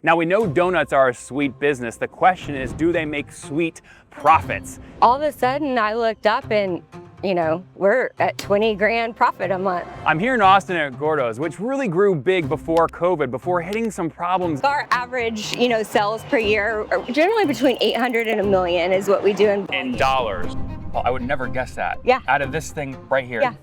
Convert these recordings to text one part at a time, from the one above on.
Now we know donuts are a sweet business. The question is, do they make sweet profits? All of a sudden I looked up and, you know, we're at 20 grand profit a month. I'm here in Austin at Gourdough's, which really grew big before COVID, before hitting some problems. Our average, you know, sales per year are generally between 800 and $1 million is what we do in dollars. Well, I would never guess that. Yeah. Out of this thing right here. Yeah.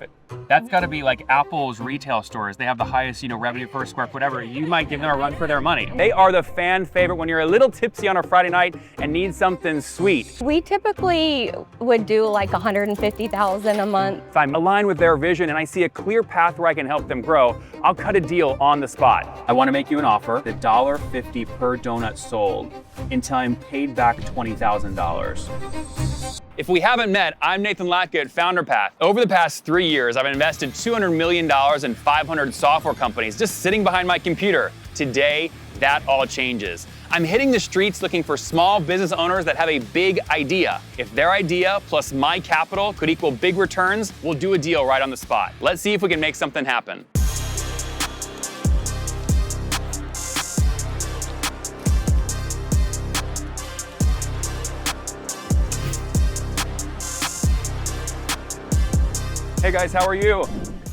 That's got to be like Apple's retail stores. They have the highest, you know, revenue per square foot ever. You might give them a run for their money. They are the fan favorite when you're a little tipsy on a Friday night and need something sweet. We typically would do like 150,000 a month. If I'm aligned with their vision and I see a clear path where I can help them grow, I'll cut a deal on the spot. I want to make you an offer, $1.50 per donut sold until I'm paid back $20,000. If we haven't met, I'm Nathan Latka at Founder Path. Over the past 3 years, I've invested $200 million in 500 software companies just sitting behind my computer. Today, that all changes. I'm hitting the streets looking for small business owners that have a big idea. If their idea plus my capital could equal big returns, we'll do a deal right on the spot. Let's see if we can make something happen. Hey guys, how are you?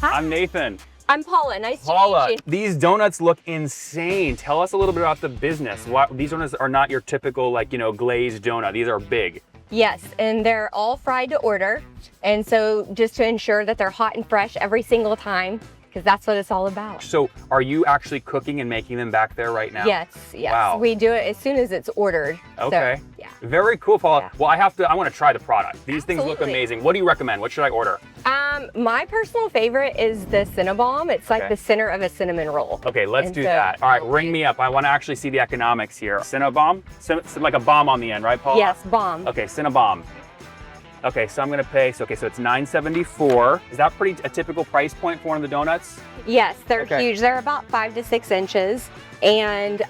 Hi. I'm Nathan. I'm Paula, nice Paula, to meet you. these donuts look insane. Tell us a little bit about the business. These donuts are not your typical, like, you know, glazed donut. These are big. Yes, and they're all fried to order. And so just to ensure that they're hot and fresh every single time, because that's what it's all about. So are you actually cooking and making them back there right now? Yes, yes. Wow. We do it as soon as it's ordered. Okay. So, yeah. Very cool, Paula. Yeah. Well, I want to try the product. These things look Absolutely. amazing. What do you recommend? What should I order? My personal favorite is the Cinnabon. It's like the center of a cinnamon roll. Okay, let's And do so- that. All right, ring me up. I want to actually see the economics here. Cinnabon? Like a bomb on the end, right, Paula? Yes, bomb. Okay, Cinnabon. Okay, so I'm gonna pay, so it's $9.74. Is that a typical price point for one of the donuts? Yes, they're Okay. huge. They're about 5 to 6 inches. And,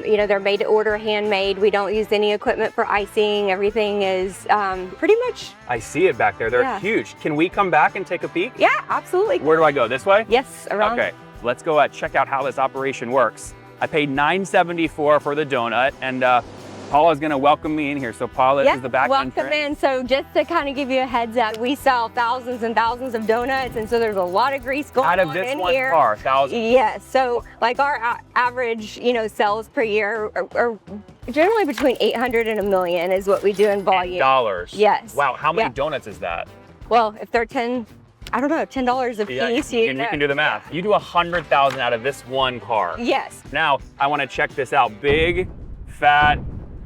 you know, they're made to order, handmade. We don't use any equipment for icing. Everything is pretty much. I see it back there. They're huge. Can we come back and take a peek? Yeah, absolutely. Where do I go? This way? Yes, around. Okay, let's go check out how this operation works. I paid $9.74 for the donut, and Paula's gonna welcome me in here. So Paula, this is the back welcome entrance. in. So just to kind of give you a heads up, we sell thousands and thousands of donuts, and so there's a lot of grease going Out of on this in one here. car, thousands. Yes, so like our average, you know, sales per year are generally between 800 and $1 million is what we do in volume. Dollars. Yes. Wow, how many donuts is that? Well, if they're 10, I don't know, $10 a piece. You can do the math. You do 100,000 out of this one car. Yes. Now, I want to check this out. Big, fat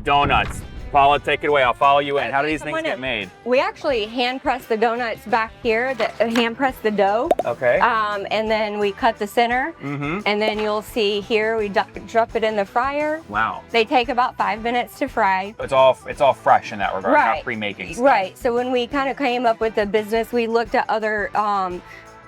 donuts. Paula, take it away. I'll follow you in. How do these things get made? We actually hand press the donuts back here, hand press the dough. Okay. And then we cut the center. Mm-hmm. And then you'll see here, we drop it in the fryer. Wow. They take about 5 minutes to fry. It's all fresh in that regard, Right. not pre-making. Right. So when we kind of came up with the business, we looked at other,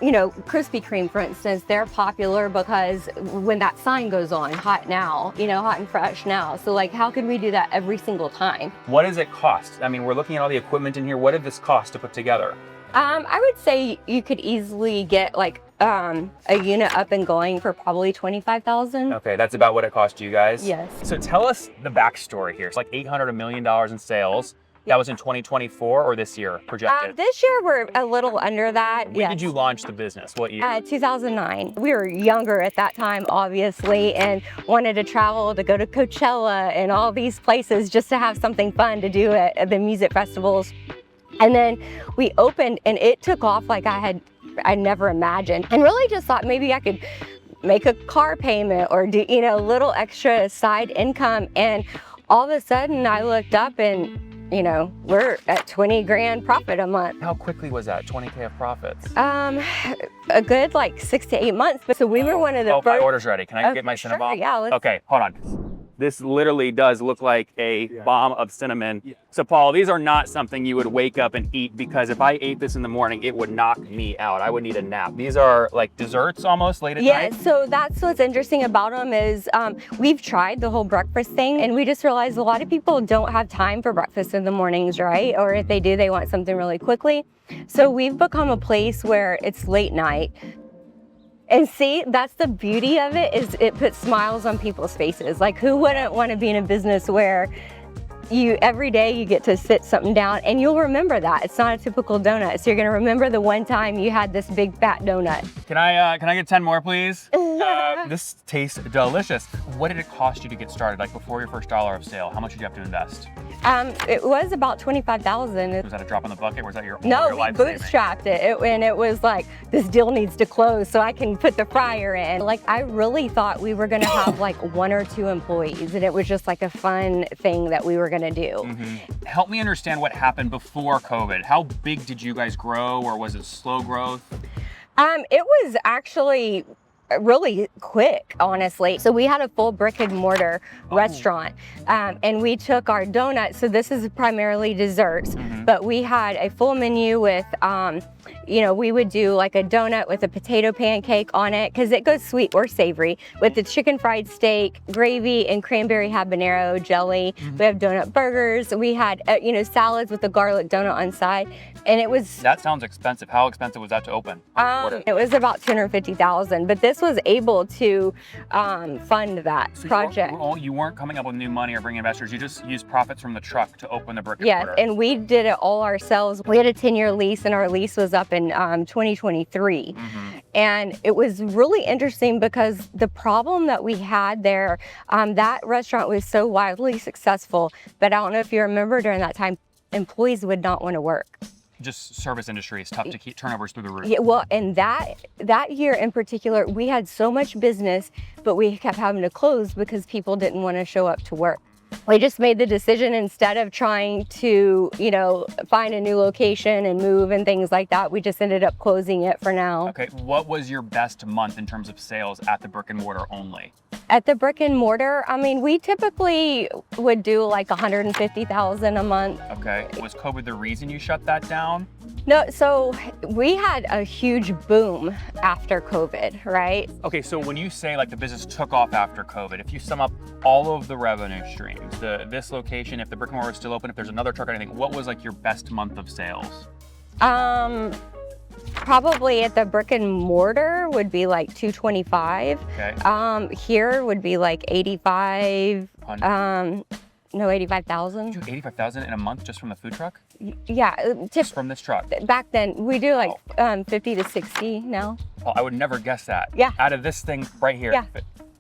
you know, Krispy Kreme, for instance. They're popular because when that sign goes on, hot now, you know, hot and fresh now. So like, how could we do that every single time? What does it cost? I mean, we're looking at all the equipment in here. What did this cost to put together? I would say you could easily get like a unit up and going for probably 25,000. Okay, that's about what it cost you guys? Yes. So tell us the backstory here. It's like $800 $1 million in sales. That was in 2024 or this year projected? This year we're a little under that. When did you launch the business? What year? 2009. We were younger at that time, obviously, and wanted to travel to go to Coachella and all these places just to have something fun to do at the music festivals. And then we opened and it took off like I never imagined, and really just thought maybe I could make a car payment or do, you know, a little extra side income. And all of a sudden I looked up and, you know, we're at 20 grand profit a month. How quickly was that, 20K of profits? A good like 6 to 8 months. But so we were one of the first. My order's ready. Can I get my sure, Cinnabon? yeah, Okay, hold on. This literally does look like a bomb of cinnamon. Yeah. So Paul, these are not something you would wake up and eat, because if I ate this in the morning, it would knock me out. I would need a nap. These are like desserts almost late at night? Yeah, so that's what's interesting about them is we've tried the whole breakfast thing, and we just realized a lot of people don't have time for breakfast in the mornings, right? Or if they do, they want something really quickly. So we've become a place where it's late night And see, that's the beauty of it, is it puts smiles on people's faces. Like, who wouldn't want to be in a business where every day you get to sit something down and you'll remember that. It's not a typical donut. So you're gonna remember the one time you had this big fat donut. Can I get 10 more, please? This tastes delicious. What did it cost you to get started? Like before your first dollar of sale, how much did you have to invest? It was about $25,000. Was that a drop in the bucket or was that your No, life we bootstrapped it. And it was like, this deal needs to close so I can put the fryer in. Like, I really thought we were gonna have like 1 or 2 employees, and it was just like a fun thing that we were gonna do. Help me understand what happened before COVID. How big did you guys grow, or was it slow growth? It was actually really quick, honestly. So we had a full brick and mortar restaurant, and we took our donuts. So this is primarily desserts, but we had a full menu with, you know, we would do like a donut with a potato pancake on it, because it goes sweet or savory, with the chicken fried steak, gravy, and cranberry habanero jelly. We have donut burgers. We had, you know, salads with a garlic donut on side. And it was... That sounds expensive. How expensive was that to open? It was about $250,000, but this was able to fund that project. You weren't coming up with new money or bringing investors. You just used profits from the truck to open the brick and Yes, mortar. and we did it all ourselves. We had a 10-year lease, and our lease was up in 2023. And it was really interesting because the problem that we had there, that restaurant was so wildly successful, but I don't know if you remember during that time, employees would not want to work. Just service industry is tough to keep turnovers through the roof. Yeah, well, and that year in particular, we had so much business, but we kept having to close because people didn't want to show up to work. We just made the decision, instead of trying to, you know, find a new location and move and things like that, we just ended up closing it for now. Okay, what was your best month in terms of sales at the brick and mortar only? At the brick and mortar, I mean, we typically would do like $150,000 a month. Okay, was COVID the reason you shut that down? No, so we had a huge boom after COVID, right? Okay, so when you say like the business took off after COVID, if you sum up all of the revenue streams, this location, if the brick and mortar is still open, if there's another truck or anything, what was like your best month of sales? Probably at the brick and mortar would be like 225. Okay. Here would be like 85. No, 85,000. You do 85,000 in a month just from the food truck? Yeah, Just from this truck? back then we do like 50 to 60 now. Oh, I would never guess that. Yeah. Out of this thing right here. Yeah.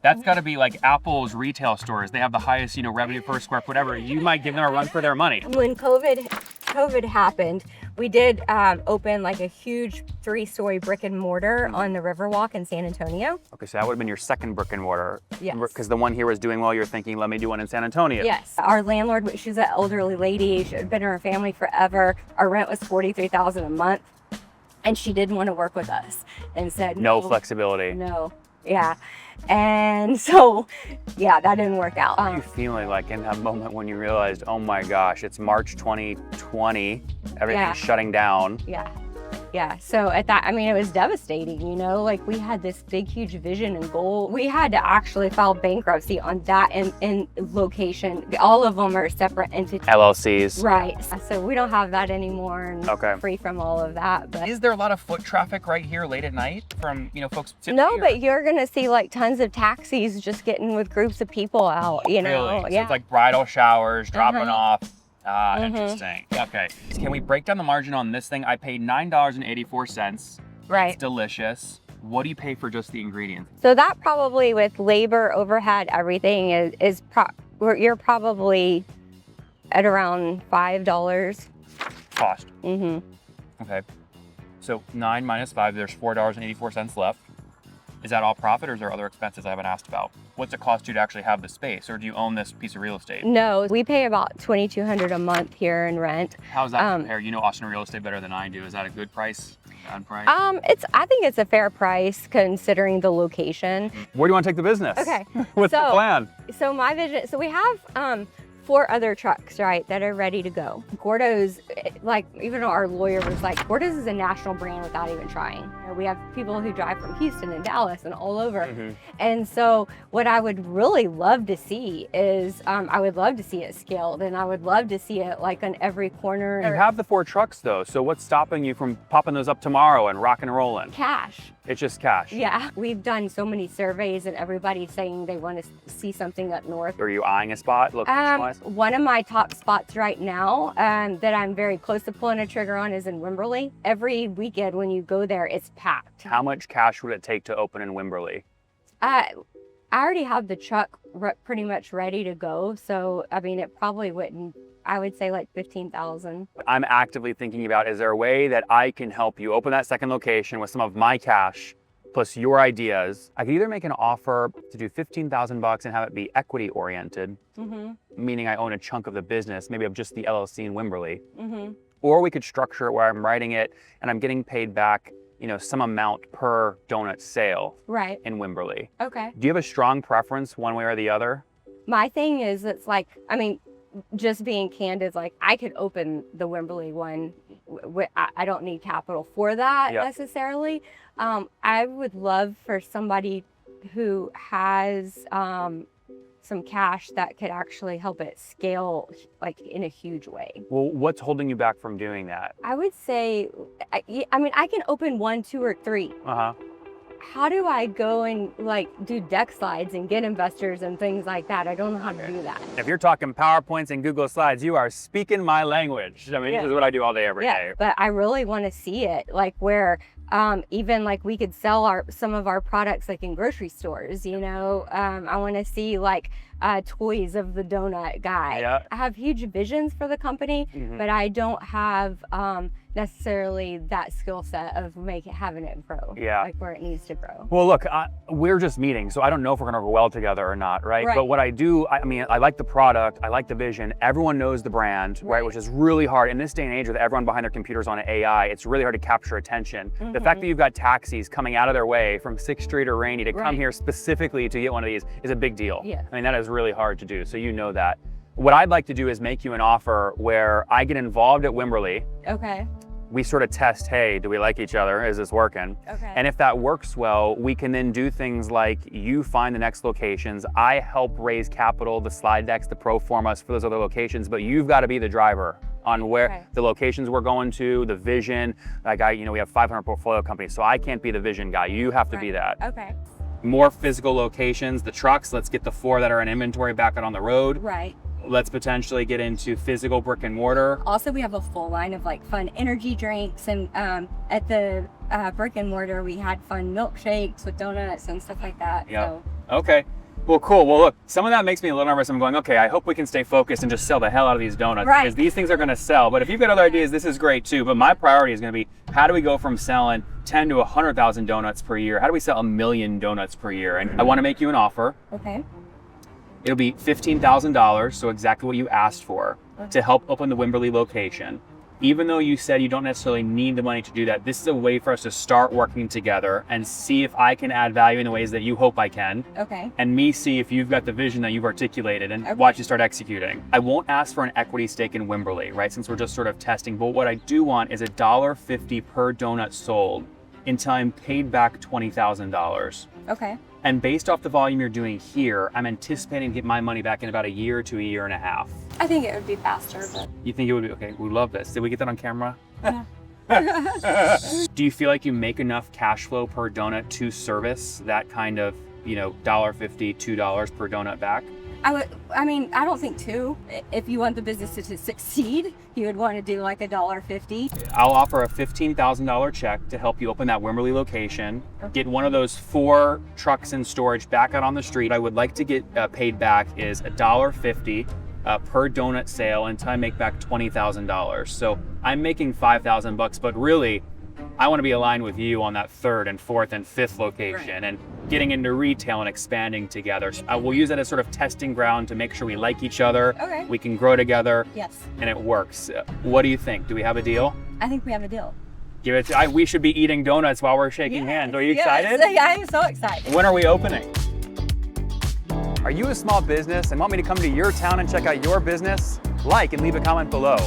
That's got to be like Apple's retail stores. They have the highest, you know, revenue per square foot, whatever. You might give them a run for their money. When COVID happened, we did open like a huge 3-story brick and mortar on the Riverwalk in San Antonio. Okay, so that would have been your second brick and mortar. Yes. Because the one here was doing well, you're thinking, let me do one in San Antonio. Yes. Our landlord, she's an elderly lady. She'd been in her family forever. Our rent was $43,000 a month, and she didn't want to work with us and said No flexibility. No. Yeah. And so, yeah, that didn't work out. What are you feeling like in that moment when you realized, oh my gosh, it's March 2020, everything's shutting down? Yeah. Yeah, so at that, I mean, it was devastating, you know, like we had this big, huge vision and goal. We had to actually file bankruptcy on that in location. All of them are separate entities. LLCs. Right, so we don't have that anymore, and free from all of that. But is there a lot of foot traffic right here late at night from, you know, folks? No, but you're gonna see like tons of taxis just getting with groups of people out, you know. Really? So Yeah. it's like bridal showers, dropping off. Interesting. Okay. Can we break down the margin on this thing? I paid $9.84. Right. It's delicious. What do you pay for just the ingredients? So that probably with labor, overhead, everything you're probably at around $5. Cost. Okay. So 9 minus 5, there's $4.84 left. Is that all profit, or is there other expenses I haven't asked about? What's it cost you to actually have the space, or do you own this piece of real estate? No, we pay about $2,200 a month here in rent. How does that compare? You know Austin real estate better than I do. Is that a good price? Bad price? I think it's a fair price considering the location. Where do you want to take the business? Okay. What's the plan? So my vision, so we have 4 other trucks, right, that are ready to go. Gourdough's, like, even our lawyer was like, Gourdough's is a national brand without even trying. You know, we have people who drive from Houston and Dallas and all over. And so what I would really love to see is, I would love to see it scaled, and I would love to see it like on every corner. You have the 4 trucks though, so what's stopping you from popping those up tomorrow and rock and rolling? Cash. It's just cash. Yeah, we've done so many surveys and everybody's saying they want to see something up north. Are you eyeing a spot location-wise? One of my top spots right now that I'm very close to pulling a trigger on is in Wimberley. Every weekend when you go there, it's packed. How much cash would it take to open in Wimberley? I already have the truck pretty much ready to go, so I mean, it probably wouldn't. I would say like 15,000. I'm actively thinking about, is there a way that I can help you open that second location with some of my cash plus your ideas? I could either make an offer to do $15,000 and have it be equity oriented, meaning I own a chunk of the business, maybe of just the LLC in Wimberley, or we could structure it where I'm writing it and I'm getting paid back, you know, some amount per donut sale in Wimberley. Okay. Do you have a strong preference one way or the other? My thing is, it's like, I mean, just being candid, like I could open the Wimberley one. I don't need capital for that necessarily. I would love for somebody who has some cash that could actually help it scale like in a huge way. Well, what's holding you back from doing that? I would say, I mean, I can open 1, 2, or 3. How do I go and like do deck slides and get investors and things like that? I don't know how to do that. If you're talking PowerPoints and Google Slides, you are speaking my language. I mean, this is what I do all day, every day. But I really want to see it like where even like we could sell some of our products like in grocery stores, you know. I want to see like toys of the donut guy. I have huge visions for the company, but I don't have necessarily that skill set of having it grow like where it needs to grow. Well, look, we're just meeting, so I don't know if we're gonna go well together or not, right? But what I do, I mean, I like the product, I like the vision, everyone knows the brand, right? Which is really hard in this day and age with everyone behind their computers on AI. It's really hard to capture attention. The fact that you've got taxis coming out of their way from 6th Street or Rainey to come here specifically to get one of these is a big deal. I mean, that is really hard to do, so you know that. What I'd like to do is make you an offer where I get involved at Wimberley. We sort of test, hey, do we like each other? Is this working? And if that works well, we can then do things like you find the next locations, I help raise capital, the slide decks, the pro formas for those other locations, but you've got to be the driver on where the locations we're going to, the vision. Like you know, we have 500 portfolio companies, so I can't be the vision guy. You have to be that. More physical locations, the trucks, let's get the 4 that are in inventory back out on the road. Let's potentially get into physical brick and mortar. Also, we have a full line of like fun energy drinks, and at the brick and mortar, we had fun milkshakes with donuts and stuff like that. So. Okay. Well, cool. Well, look, some of that makes me a little nervous. I'm going, okay, I hope we can stay focused and just sell the hell out of these donuts because these things are going to sell. But if you've got other ideas, this is great too. But my priority is going to be, how do we go from selling 10 to 100,000 donuts per year? How do we sell 1 million donuts per year? And I want to make you an offer. It'll be $15,000, so exactly what you asked for, to help open the Wimberley location. Even though you said you don't necessarily need the money to do that, this is a way for us to start working together and see if I can add value in the ways that you hope I can. And me see if you've got the vision that you've articulated and watch you start executing. I won't ask for an equity stake in Wimberley, right? Since we're just sort of testing, but what I do want is $1.50 per donut sold until I'm paid back $20,000. And based off the volume you're doing here, I'm anticipating to get my money back in about a year to a year and a half. I think it would be faster, but. You think it would be? Okay, we love this. Did we get that on camera? Do you feel like you make enough cash flow per donut to service that kind of, you know, $1.50, $2 per donut back? I mean, I don't think 2. If you want the business to succeed, you would want to do like $1.50. I'll offer a $15,000 check to help you open that Wimberley location. Get one of those 4 trucks in storage back out on the street. I would like to get paid back is $1.50 per donut sale until I make back $20,000. So I'm making $5,000, but really, I want to be aligned with you on that 3rd and 4th and 5th location and getting into retail and expanding together. So we'll use that as sort of testing ground to make sure we like each other. We can grow together. And it works. What do you think? Do we have a deal? I think we have a deal. Give it to, we should be eating donuts while we're shaking hands. Are you excited? I'm so excited. When are we opening? Are you a small business and want me to come to your town and check out your business? Like and leave a comment below.